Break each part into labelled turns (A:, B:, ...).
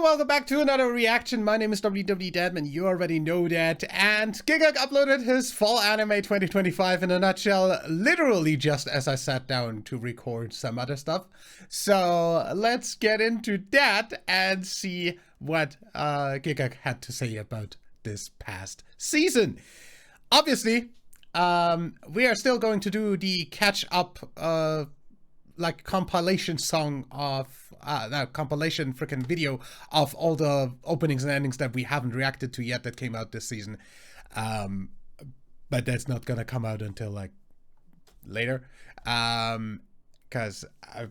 A: welcome back to another reaction. My name is WWDadman, you already know that. And Gigguk uploaded his Fall Anime 2025 in a nutshell, literally just as I sat down to record some other stuff. So let's get into that and see what Gigguk had to say about this past season. Obviously, we are still going to do the catch-up like compilation song of compilation freaking video of all the openings and endings that we haven't reacted to yet that came out this season, but that's not gonna come out until like later, because I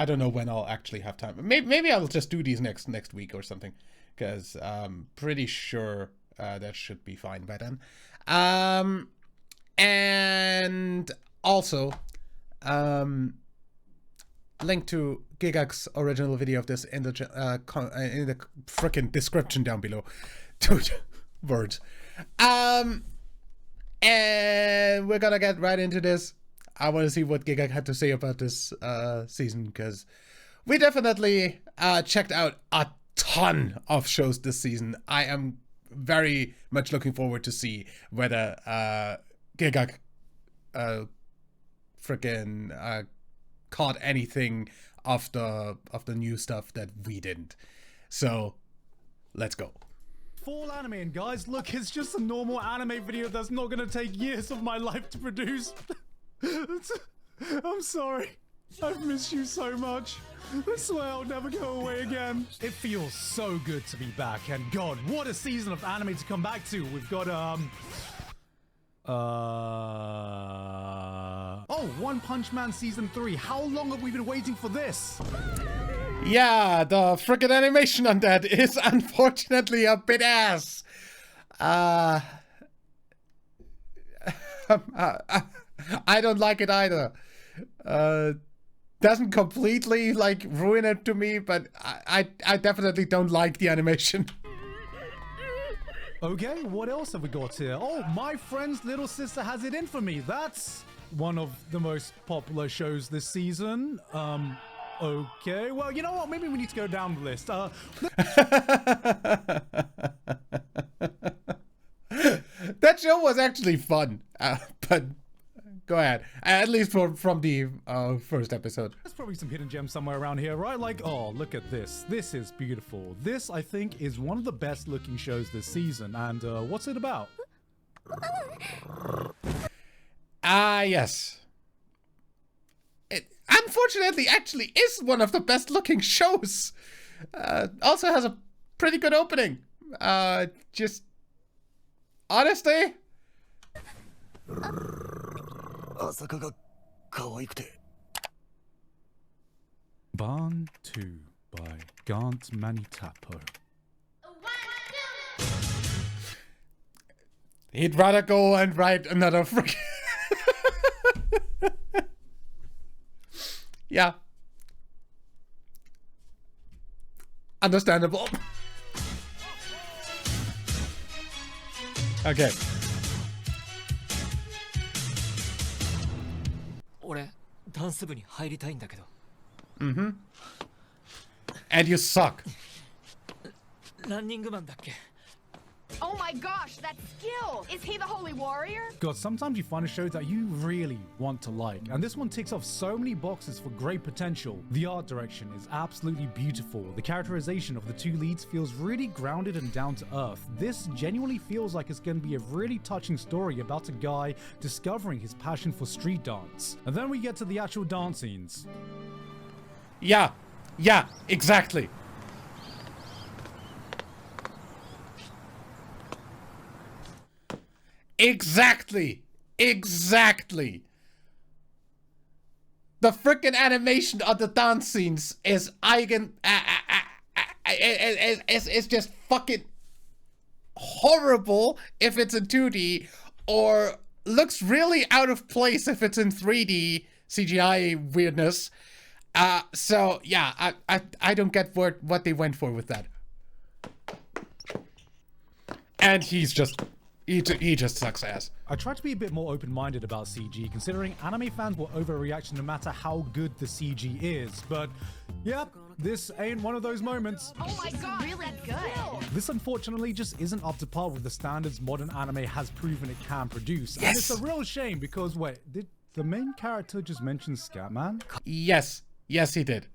A: don't know when I'll actually have time. Maybe I'll just do these next week or something, because I'm pretty sure that should be fine by then. And also link to Gigguk's original video of this in the frickin' description down below. Dude, words. And we're gonna get right into this. I want to see what Gigguk had to say about this season, because we definitely checked out a ton of shows this season. I am very much looking forward to see whether Gigguk freaking caught anything of the new stuff that we didn't. So let's go.
B: Fall Anime, and guys, look, it's just a normal anime video that's not gonna take years of my life to produce. I'm sorry. I've missed you so much. I swear I'll never go away again. It feels so good to be back, and God, what a season of anime to come back to. We've got oh, One Punch Man Season 3. How long have we been waiting for this?
A: Yeah, the frickin' animation on that is unfortunately a bit ass. I don't like it either. Doesn't completely like ruin it to me, but I definitely don't like the animation.
B: Okay, what else have we got here? Oh, My Friend's Little Sister Has It In For Me. That's one of the most popular shows this season. Okay, well, you know what? Maybe we need to go down the list.
A: That show was actually fun, but go ahead. At least from the first episode.
B: There's probably some hidden gems somewhere around here, right? Like, oh, look at this. This is beautiful. This, I think, is one of the best looking shows this season. And what's it about?
A: Yes. It unfortunately actually is one of the best looking shows. Also has a pretty good opening. Just honestly,
B: Barn 2 by Gant Manitapo.
A: he'd rather go and write another freaking yeah. Understandable. Okay. Mm-hmm. And you suck.
C: Oh my gosh, that skill! Is he the holy warrior?
B: God, sometimes you find a show that you really want to like, and this one ticks off so many boxes for great potential. The art direction is absolutely beautiful. The characterization of the two leads feels really grounded and down to earth. This genuinely feels like it's going to be a really touching story about a guy discovering his passion for street dance. And then we get to the actual dance scenes.
A: Yeah, exactly. Exactly. The frickin' animation of the dance scenes is it's just fucking horrible if it's in 2D, or looks really out of place if it's in 3D CGI weirdness. So yeah, I don't get what they went for with that. And he just sucks ass.
B: I tried to be a bit more open-minded about CG, considering anime fans will overreact no matter how good the CG is, but yeah, This ain't one of those moments.
C: Oh my god, really good.
B: This unfortunately just isn't up to par with the standards modern anime has proven it can produce. And
A: Yes.
B: it's a real shame because, wait, did the main character just mention Scatman?
A: Yes. Yes, he did.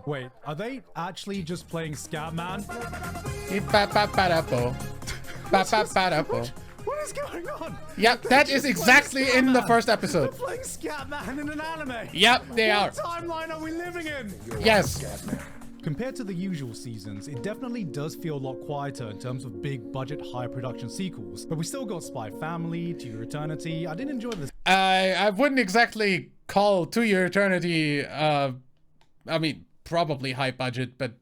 B: Wait, are they actually just playing Scatman?
A: Ba-ba-ba-da-bo. Ba-ba-ba-da-bo.
B: What is going on?
A: Yep, that is exactly in the first episode.
B: They're playing Scatman in an anime.
A: Yep, they are.
B: What timeline are we living in?
A: Yes.
B: Compared to the usual seasons, it definitely does feel a lot quieter in terms of big budget, high production sequels. But we still got Spy Family, To Your Eternity. I did enjoy this.
A: I wouldn't exactly call To Your Eternity, I mean, probably high budget, but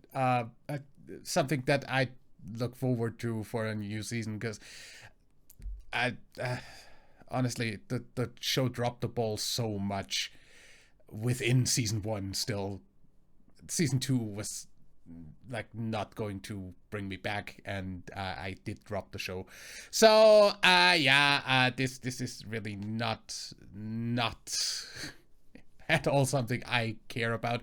A: something that I look forward to for a new season, because honestly, the show dropped the ball so much within season 1 still. Season 2 was like not going to bring me back, and I did drop the show. So yeah, this is really not at all something I care about.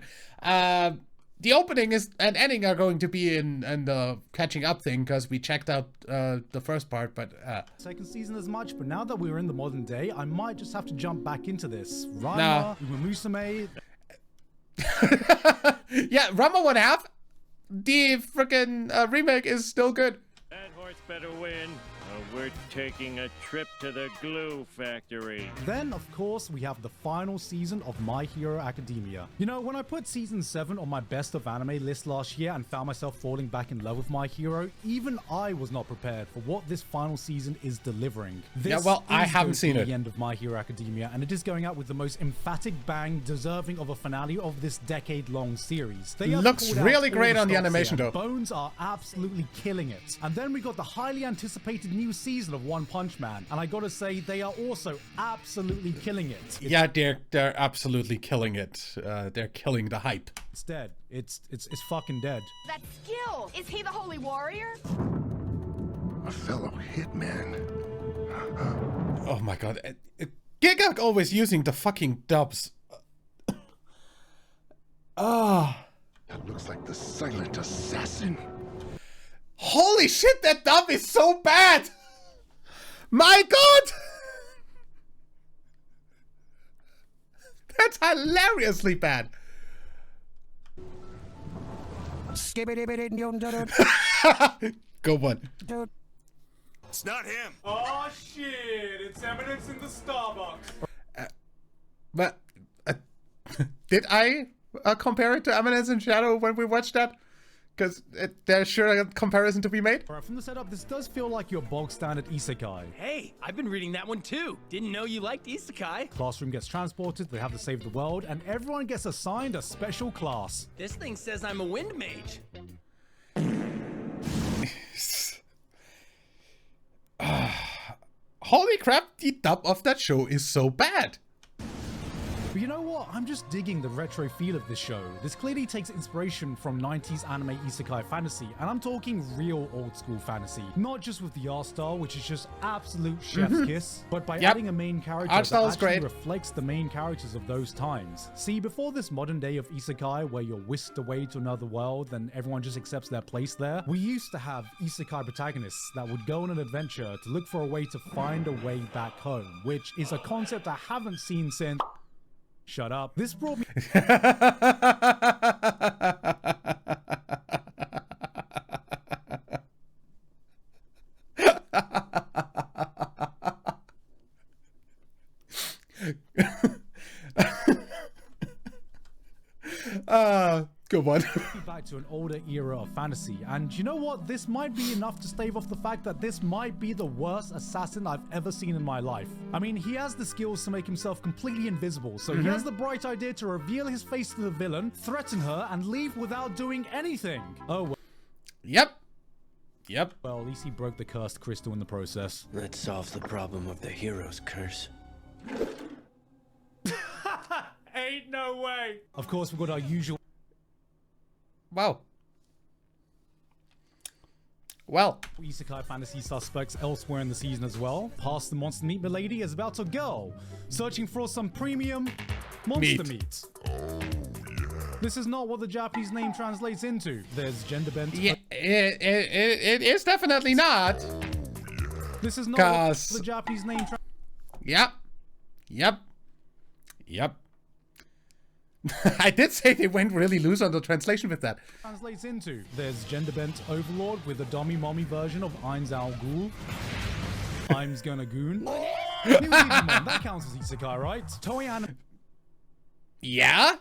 A: The opening and ending are going to be in the catching up thing, because we checked out the first part, but
B: Second season as much, but now that we're in the modern day, I might just have to jump back into this. Rama,
A: Nah.
B: Musume.
A: yeah, Rama 1/2, the freaking remake is still good.
D: That horse better win, or we're taking a trip to the glue factory.
B: Then, of course, we have the final season of My Hero Academia. You know, when I put season 7 on my best of anime list last year and found myself falling back in love with My Hero, even I was not prepared for what this final season is delivering. This
A: Yeah, well, I
B: is
A: haven't
B: going to
A: seen
B: be
A: it.
B: the end of My Hero Academia, and it is going out with the most emphatic bang, deserving of a finale of this decade-long series. They have
A: Looks
B: pulled out
A: really
B: all
A: great
B: the
A: on the
B: stops
A: animation,
B: here.
A: though.
B: Bones are absolutely killing it. And then we got the highly anticipated new season of One Punch Man, and I gotta say, they are also absolutely killing it.
A: Yeah, they're absolutely killing it. They're killing the hype.
B: It's dead. It's fucking dead.
C: That skill! Is he the holy warrior?
E: A fellow hitman.
A: Oh my god. Gigguk always using the fucking dubs. Ah.
E: That looks like the silent assassin.
A: Holy shit, that dub is so bad! My god! That's hilariously bad. Go on.
E: It's not him.
B: Oh shit! It's evidence in the Starbucks.
A: But did I compare it to Eminence in Shadow when we watched that? Because there's sure a comparison to be made.
B: Alright, from the setup, this does feel like your bog standard isekai.
F: Hey, I've been reading that one too. Didn't know you liked isekai.
B: Classroom gets transported, they have to save the world, and everyone gets assigned a special class.
F: This thing says I'm a wind mage.
A: Holy crap, the dub of that show is so bad.
B: But you know what? I'm just digging the retro feel of this show. This clearly takes inspiration from 90s anime isekai fantasy, and I'm talking real old school fantasy. Not just with the art style, which is just absolute chef's kiss, but by
A: Yep.
B: adding a main character
A: Art style
B: that
A: is
B: actually
A: great.
B: reflects the main characters of those times. See, before this modern day of isekai, where you're whisked away to another world and everyone just accepts their place there, we used to have isekai protagonists that would go on an adventure to look for a way to find a way back home, which is a concept I haven't seen since... Shut up. This brought me
A: Good one.
B: back to an older era of fantasy, and you know what? This might be enough to stave off the fact that this might be the worst assassin I've ever seen in my life. I mean, he has the skills to make himself completely invisible, so he has the bright idea to reveal his face to the villain, threaten her, and leave without doing anything. Oh,
A: Yep.
B: well, at least he broke the cursed crystal in the process.
G: Let's solve the problem of the hero's curse.
B: Ain't no way! Of course, we've got our usual...
A: Wow. Well,
B: isekai fantasy suspects elsewhere in the season as well. Past the monster meat milady is about to go, searching for some premium monster
A: Meat.
B: meat. This is not what the Japanese name translates into. There's gender bent.
A: Yeah, it is definitely not.
B: This is not what the Japanese name
A: Yep. I did say they went really loose on the translation with that.
B: translates into. There's gender bent overlord with a dummy mommy version of Ain's Al Ghul. I'm gonna goon. New Digimon, that counts as isekai, right? Toei
A: Yeah?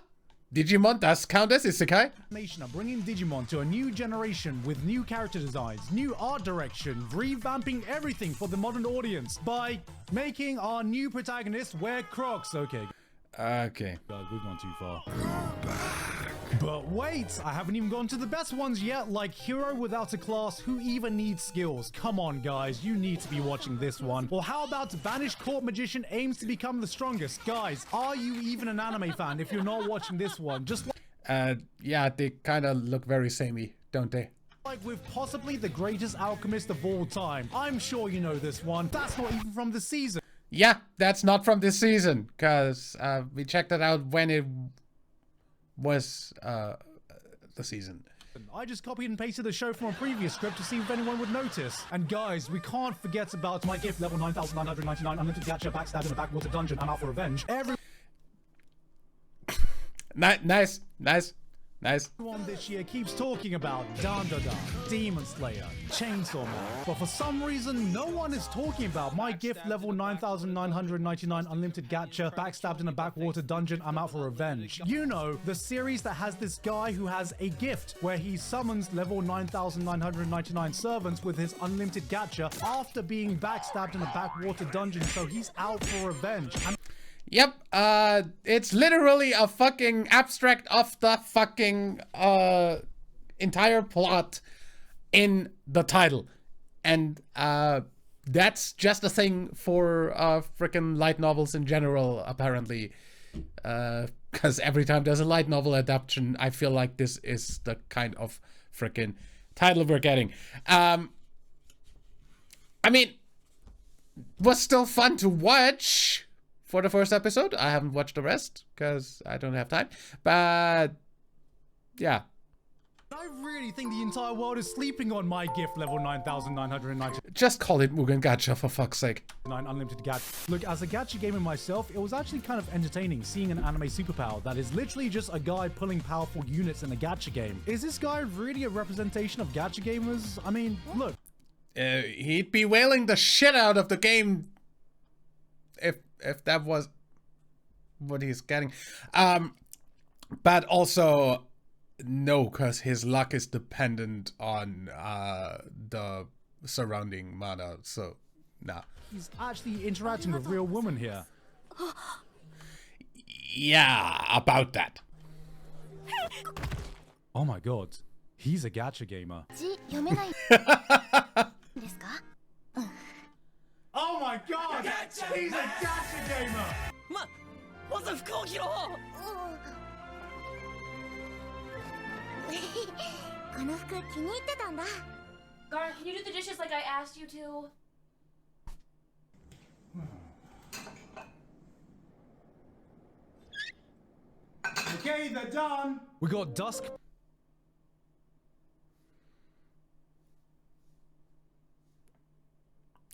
A: Digimon does count as isekai?
B: Animation are bringing Digimon to a new generation with new character designs, new art direction, revamping everything for the modern audience by making our new protagonist wear Crocs. Okay.
A: Okay.
B: God, we've gone too far. But wait, I haven't even gone to the best ones yet, like Hero Without a Class, Who Even Needs Skills? Come on, guys, you need to be watching this one. Or how about Banished Court Magician Aims to Become the Strongest? Guys, are you even an anime fan if you're not watching this one? Just
A: yeah, they kind of look very samey, don't they?
B: like with possibly the greatest alchemist of all time. I'm sure you know this one. That's not even from the season.
A: Yeah, that's not from this season, because we checked it out when it was the season.
B: I just copied and pasted the show from a previous script to see if anyone would notice. And guys, we can't forget about my gift level 9,999 unlimited gacha backstab in a backwater dungeon. I'm out for revenge.
A: Nice.
B: Everyone this year keeps talking about Dan, Demon Slayer, Chainsaw Man, but for some reason no one is talking about my gift level 9,999 unlimited gacha backstabbed in a backwater dungeon. I'm out for revenge. You know, the series that has this guy who has a gift where he summons level 9,999 servants with his unlimited gacha after being backstabbed in a backwater dungeon, so he's out for revenge.
A: Yep, it's literally a fucking abstract of the fucking entire plot in the title. And that's just a thing for freaking light novels in general, apparently. Because every time there's a light novel adaptation, I feel like this is the kind of freaking title we're getting. I mean, it was still fun to watch for the first episode. I haven't watched the rest because I don't have time, but yeah.
B: I really think the entire world is sleeping on my gift level 9,999.
A: Just call it Mugen Gacha for fuck's sake.
B: Unlimited gacha. Look, as a gacha gamer myself, it was actually kind of entertaining seeing an anime superpower that is literally just a guy pulling powerful units in a gacha game. Is this guy really a representation of gacha gamers? I mean, look.
A: He'd be wailing the shit out of the game if that was what he's getting. But also, no, because his luck is dependent on the surrounding mana, so nah.
B: He's actually interacting with real women here.
A: Yeah, about that.
B: Oh my god, he's a gacha gamer. Oh my god! He's a gacha gamer!
C: Garn, can you do the dishes like I asked you to?
B: Okay, they're done! We got Dusk.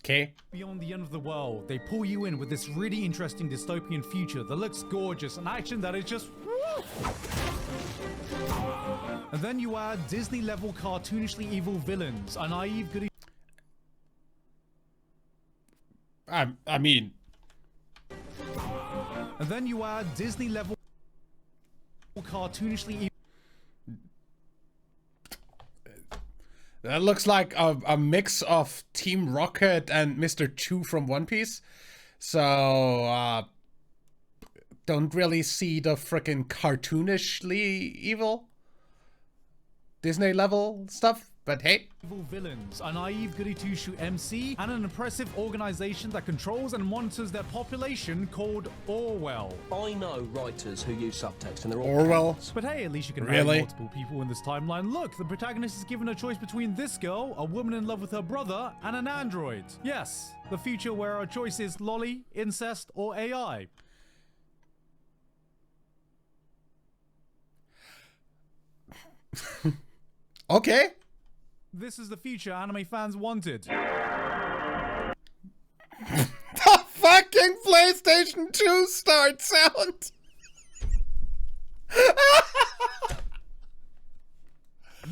A: Okay.
B: Beyond the end of the world, they pull you in with this really interesting dystopian future that looks gorgeous, an action that is just woo! And then you add Disney-level cartoonishly evil villains, a naive goody.
A: I mean.
B: And then you add Disney-level cartoonishly evil.
A: That looks like a mix of Team Rocket and Mr. Chu from One Piece. So, don't really see the frickin' cartoonishly evil Disney level stuff, but hey.
B: Evil villains, a naive goody two-shoe MC, and an impressive organization that controls and monitors their population called Orwell.
G: I know writers who use subtext and they're all
A: Orwell?
B: But hey, at least you can
A: Really?
B: add multiple people in this timeline. Look, the protagonist is given a choice between this girl, a woman in love with her brother, and an android. Yes, the future where our choice is lolly, incest, or AI.
A: Okay.
B: This is the future anime fans wanted.
A: The fucking PlayStation 2 start sound.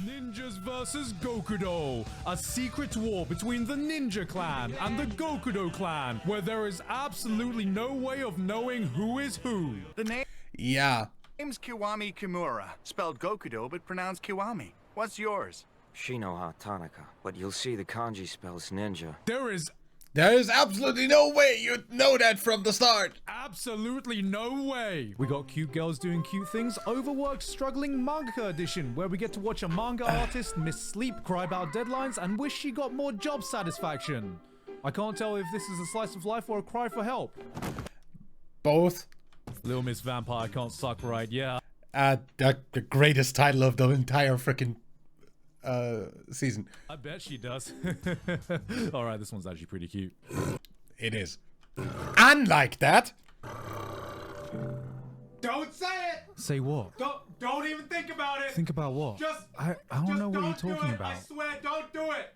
B: Ninjas versus Gokudo, a secret war between the Ninja Clan and the Gokudo Clan, where there is absolutely no way of knowing who is who.
H: The
A: Yeah.
H: name's Kiwami Kimura, spelled Gokudo but pronounced Kiwami. What's yours?
I: Shinoha Tanaka, but you'll see the kanji spells ninja.
B: There is
A: absolutely no way you'd know that from the start.
B: absolutely no way. We got cute girls doing cute things, overworked, struggling manga edition, where we get to watch a manga artist miss sleep, cry about deadlines, and wish she got more job satisfaction. I can't tell if this is a slice of life or a cry for help.
A: Both.
B: Little Miss Vampire can't suck right, yeah.
A: The greatest title of the entire freaking season.
B: I bet she does. Alright, this one's actually pretty cute.
A: It is. Unlike that.
J: Don't say it!
B: Say what?
J: Don't even think about it!
B: Think about what? I don't know what you're talking about.
J: I swear, don't do it!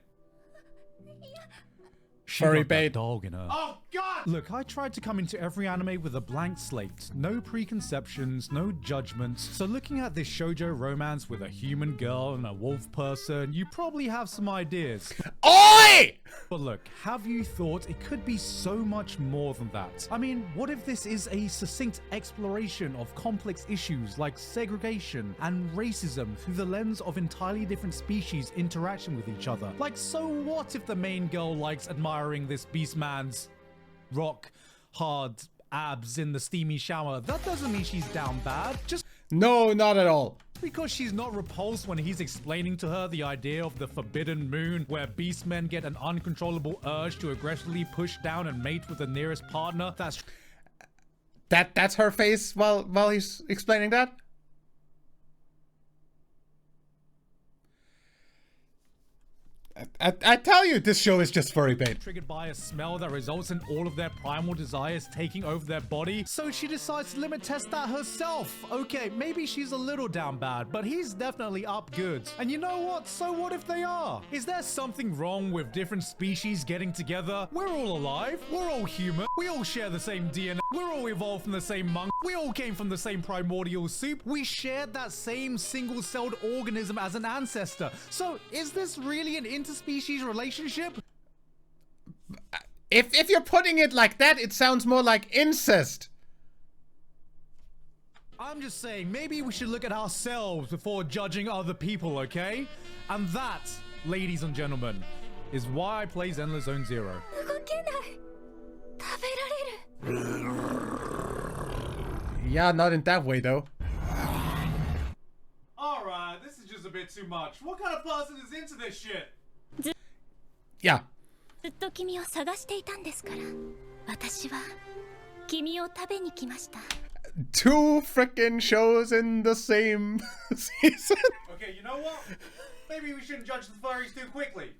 B: She
A: Furry
B: got that
A: bait.
B: dog in her.
J: Oh, God!
B: Look, I tried to come into every anime with a blank slate. No preconceptions, no judgments. So looking at this shoujo romance with a human girl and a wolf person, you probably have some ideas.
A: Oi!
B: But look, have you thought it could be so much more than that? I mean, what if this is a succinct exploration of complex issues like segregation and racism through the lens of entirely different species interacting with each other? Like, so what if the main girl likes admiring this beast man's rock hard abs in the steamy shower? That doesn't mean she's down bad. Just
A: No, not at all.
B: because she's not repulsed when he's explaining to her the idea of the forbidden moon, where beastmen get an uncontrollable urge to aggressively push down and mate with the nearest partner.
A: That's her face while he's explaining that? I tell you, this show is just furry bait.
B: Triggered by a smell that results in all of their primal desires taking over their body, so she decides to limit test that herself. Okay, maybe she's a little down bad, but he's definitely up good. And you know what? So what if they are? Is there something wrong with different species getting together? We're all alive. We're all human. We all share the same DNA. We're all evolved from the same monk. We all came from the same primordial soup. We shared that same single-celled organism as an ancestor. So is this really an interspecies relationship?
A: If you're putting it like that, it sounds more like incest.
B: I'm just saying, maybe we should look at ourselves before judging other people, okay? And that, ladies and gentlemen, is why I play Zenless Zone Zero.
A: Yeah, not in that way though.
J: Alright, this is just a bit too much. What kind of person is into this shit?
A: Yeah.
K: ずっと君を探していたんですから。私は君を食べに来ました。
A: Two frickin' shows in the same season.
J: Okay, you know what? Maybe we shouldn't judge the furries too quickly.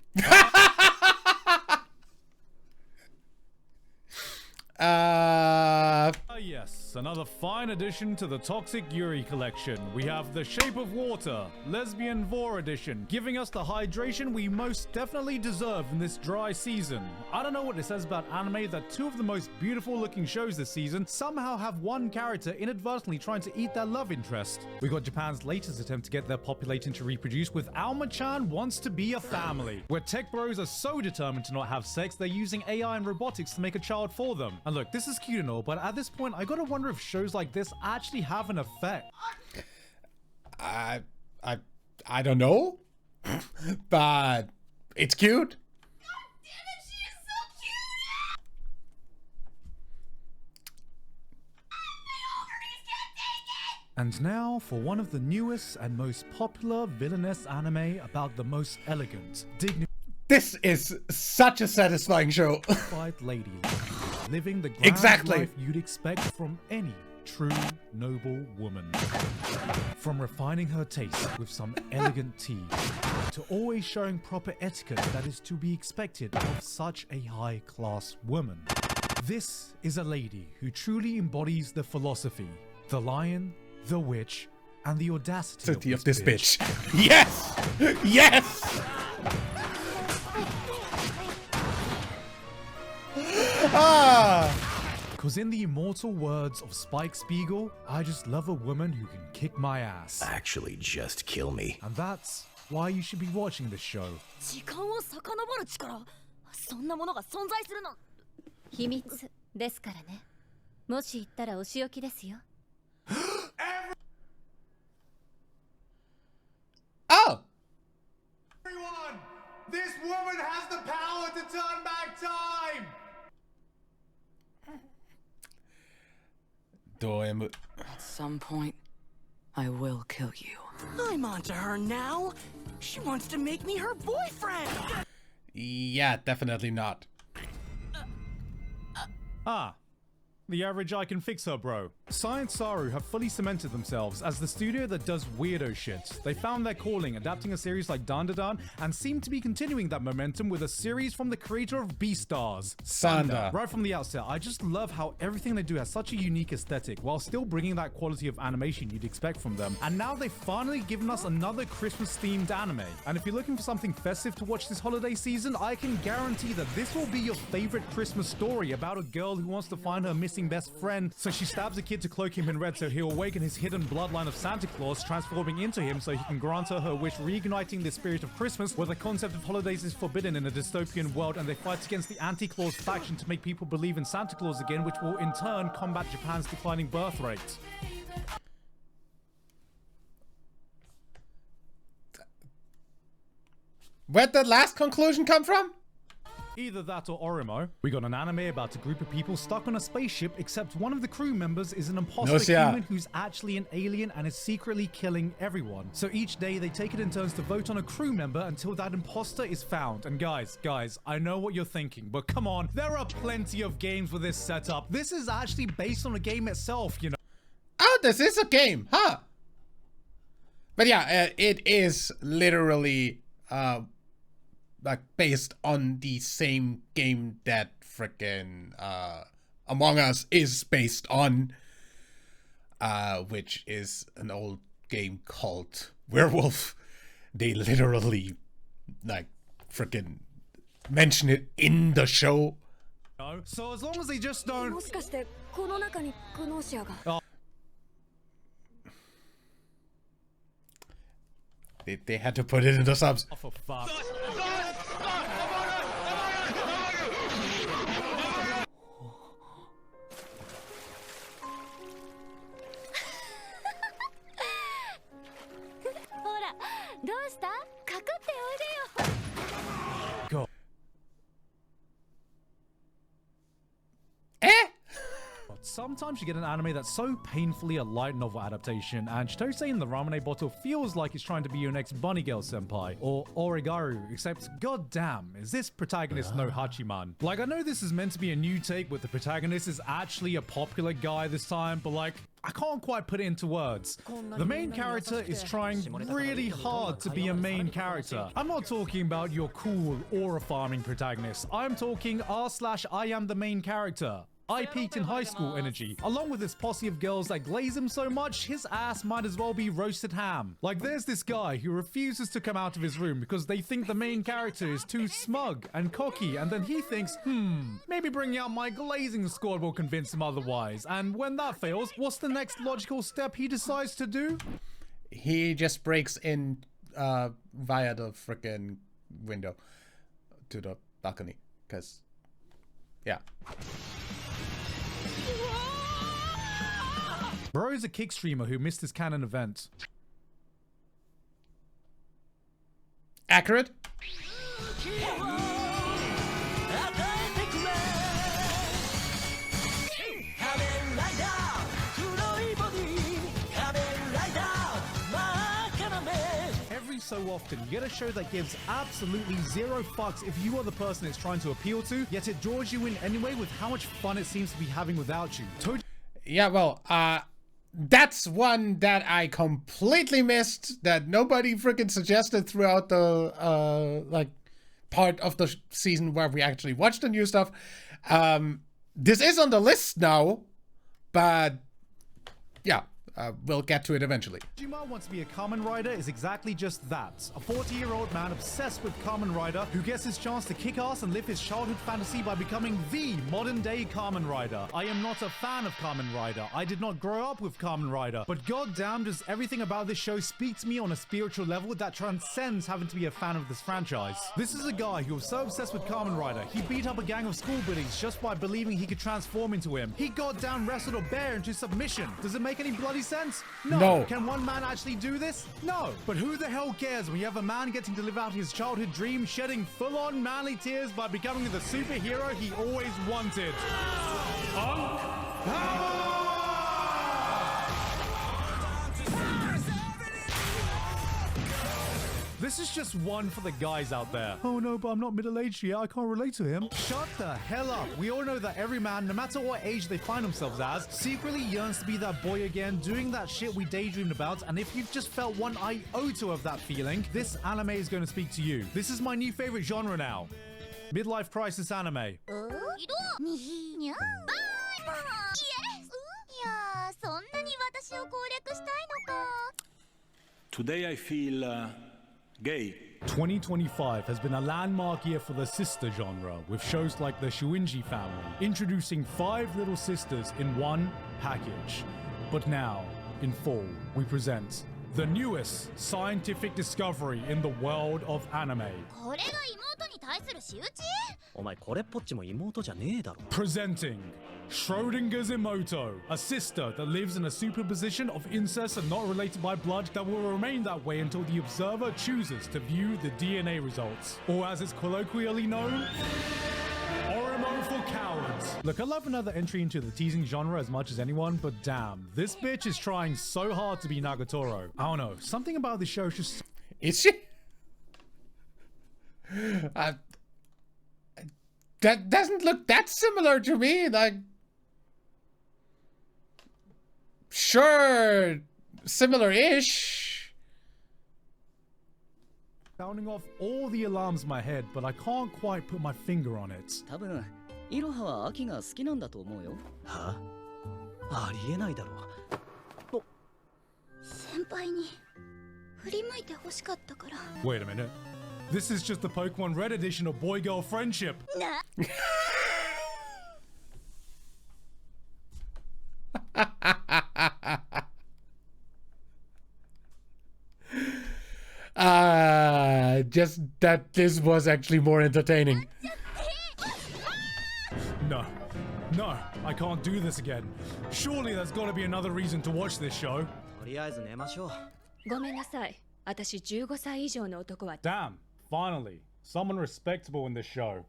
B: Yes, another fine addition to the Toxic Yuri collection. We have The Shape of Water, Lesbian Vor edition, giving us the hydration we most definitely deserve in this dry season. I don't know what it says about anime that two of the most beautiful looking shows this season somehow have one character inadvertently trying to eat their love interest. We got Japan's latest attempt to get their population to reproduce with Alma-chan Wants to Be a Family, where tech bros are so determined to not have sex they're using AI and robotics to make a child for them. And look, this is cute and all, but at this point I gotta wonder if shows like this actually have an effect.
A: I don't know, but it's cute.
B: And now for one of the newest and most popular villainess anime about the most elegant, dignified
A: This is such a satisfying show.
B: lady living the grand
A: Exactly.
B: life you'd expect from any true noble woman. From refining her taste with some elegant tea to always showing proper etiquette that is to be expected of such a high-class woman. This is a lady who truly embodies the philosophy, the lion, the witch, and the audacity
A: Of this bitch. Yes! Yes!
B: Because in the immortal words of Spike Spiegel, I just love a woman who can kick my ass.
L: Actually, just kill me.
B: And that's why you should be watching this show.
K: 時間を遡る力、そんなものが存在するの。秘密ですからね。もし言ったらお仕置きですよ。
A: Oh!
J: Everyone! This woman has the power to turn back time!
M: At some point, I will kill you.
F: I'm onto her now. She wants to make me her boyfriend.
A: Yeah, definitely not.
B: The average I can fix her, bro. Science Saru have fully cemented themselves as the studio that does weirdo shit. They found their calling adapting a series like Dandadan and seem to be continuing that momentum with a series from the creator of Beastars,
A: Sander.
B: Right from the outset, I just love how everything they do has such a unique aesthetic while still bringing that quality of animation you'd expect from them. And now they've finally given us another Christmas-themed anime. And if you're looking for something festive to watch this holiday season, I can guarantee that this will be your favorite Christmas story about a girl who wants to find her missing best friend, so she stabs a kid to cloak him in red so he'll awaken his hidden bloodline of Santa Claus, transforming into him so he can grant her wish, reigniting the spirit of Christmas, where the concept of holidays is forbidden in a dystopian world, and they fight against the anti-Claus faction to make people believe in Santa Claus again, which will in turn combat Japan's declining birth rate.
A: Where'd the last conclusion come from?
B: Either that or Orimo. We got an anime about a group of people stuck on a spaceship, except one of the crew members is an imposter human who's actually an alien and is secretly killing everyone. So each day they take it in turns to vote on a crew member until that imposter is found. And guys, I know what you're thinking, but come on, there are plenty of games with this setup. This is actually based on a game itself, you know.
A: Oh, this is a game, huh? But yeah, it is literally like based on the same game that frickin' Among Us is based on, which is an old game called Werewolf. They literally like frickin' mention it in the show.
B: So as long as they just don't.
A: They had to put it in the subs.
B: Oh, for fuck. Go. Sometimes you get an anime that's so painfully a light novel adaptation, and Chitose in the Ramune bottle feels like it's trying to be your next Bunny Girl senpai, or Origaru, except goddamn, is this protagonist no Hachiman? Like, I know this is meant to be a new take where the protagonist is actually a popular guy this time, but like, I can't quite put it into words. The main character is trying really hard to be a main character. I'm not talking about your cool aura farming protagonist. I'm talking r/I am the main character. I peaked in high school energy. Along with this posse of girls that glaze him so much, his ass might as well be roasted ham. Like, there's this guy who refuses to come out of his room because they think the main character is too smug and cocky, and then he thinks, maybe bringing out my glazing squad will convince him otherwise. And when that fails, what's the next logical step he decides to do?
A: He just breaks in via the frickin' window to the balcony, because, yeah.
B: Bro is a kick streamer who missed his canon event.
A: Accurate?
B: Every so often, you get a show that gives absolutely zero fucks if you are the person it's trying to appeal to, yet it draws you in anyway with how much fun it seems to be having without you.
A: Yeah, well, that's one that I completely missed, that nobody freaking suggested throughout the, like, part of the season where we actually watched the new stuff. This is on the list now, but, yeah, we'll get to it eventually.
B: Jima Wants to Be a Kamen Rider is exactly just that. A 40-year-old man obsessed with Kamen Rider who gets his chance to kick ass and live his childhood fantasy by becoming the modern-day Kamen Rider. I am not a fan of Kamen Rider. I did not grow up with Kamen Rider. But goddamn, does everything about this show speak to me on a spiritual level that transcends having to be a fan of this franchise. This is a guy who was so obsessed with Kamen Rider, he beat up a gang of school bullies just by believing he could transform into him. He goddamn wrestled a bear into submission. Does it make any bloody sense? No. Can one man actually do this? No. But who the hell cares when you have a man getting to live out his childhood dream, shedding full-on manly tears by becoming the superhero he always wanted? This is just one for the guys out there. Oh no, but I'm not middle-aged yet. I can't relate to him. Shut the hell up. We all know that every man, no matter what age they find themselves as, secretly yearns to be that boy again, doing that shit we daydreamed about. And if you've just felt one iota of that feeling, this anime is going to speak to you. This is my new favorite genre now. Midlife crisis anime.
N: Today I feel gay.
B: 2025 has been a landmark year for the sister genre, with shows like the Shuinji family, introducing 5 little sisters in one package. But now, in fall, we present the newest scientific discovery in the world of anime. Presenting Schrodinger's Imoto, a sister that lives in a superposition of incest and not related by blood that will remain that way until the observer chooses to view the DNA results. Or as it's colloquially known, Orimo for cowards. Look, I love another entry into the teasing genre as much as anyone, but damn, this bitch is trying so hard to be Nagatoro. I don't know, something about the show is just...
A: Is she? That doesn't look that similar to me, like... Sure, similar-ish.
B: Sounding off all the alarms in my head, but I can't quite put my finger on it. Wait a minute. This is just the Pokemon Red edition of boy-girl friendship.
A: Just that this was actually more entertaining.
B: No, I can't do this again. Surely there's gotta be another reason to watch this show. Damn, finally, someone respectable in this show.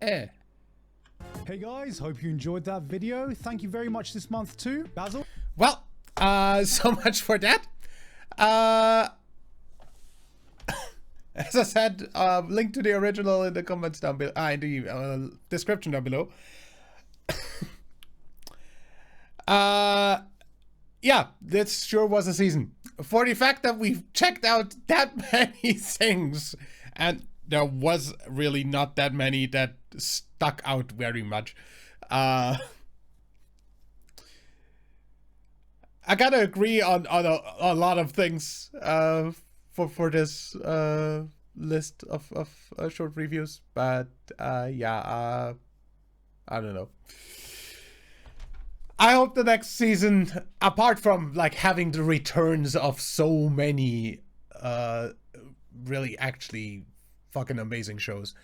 B: Hey guys, hope you enjoyed that video. Thank you very much this month too, Basil.
A: Well, so much for that. As I said, link to the original in the comments down below, in the description down below. Yeah, this sure was a season. For the fact that we've checked out that many things, and there was really not that many that stuck out very much. I gotta agree on a lot of things for this list of short reviews, but yeah, I don't know. I hope the next season, apart from like having the returns of so many really actually fucking amazing shows,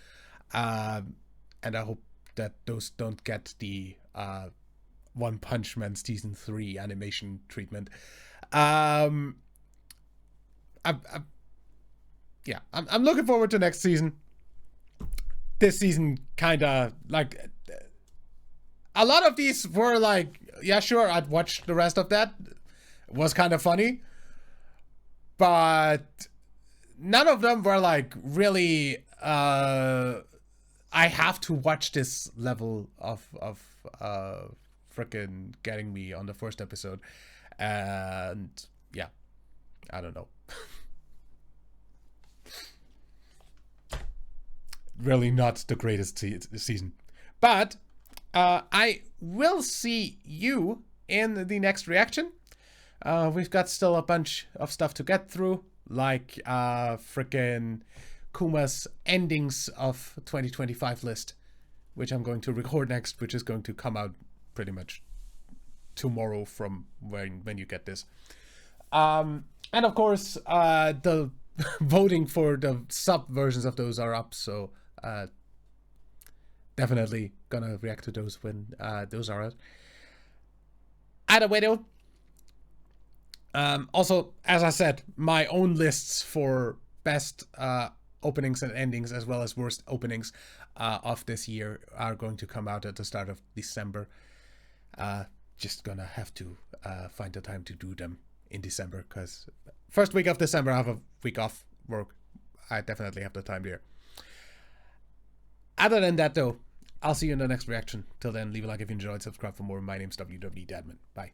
A: and I hope that those don't get the One Punch Man season 3 animation treatment. I'm looking forward to next season. This season kind of like a lot of these were like, yeah, sure, I'd watch the rest of that. It was kind of funny, but none of them were like really I have to watch this level of frickin' getting me on the first episode. And yeah, I don't know. really not the greatest season. But I will see you in the next reaction. We've got still a bunch of stuff to get through, like frickin' Kuma's endings of 2025 list, which I'm going to record next, which is going to come out pretty much tomorrow from when you get this. And of course, the voting for the sub versions of those are up, so definitely gonna react to those when those are out. Either way though, also, as I said, my own lists for best openings and endings, as well as worst openings of this year, are going to come out at the start of December. Just gonna have to find the time to do them in December, because first week of December I have a week off work. I definitely have the time there. Other than that though, I'll see you in the next reaction. Till then, leave a like if you enjoyed, subscribe for more. My name's WWDadman. Bye.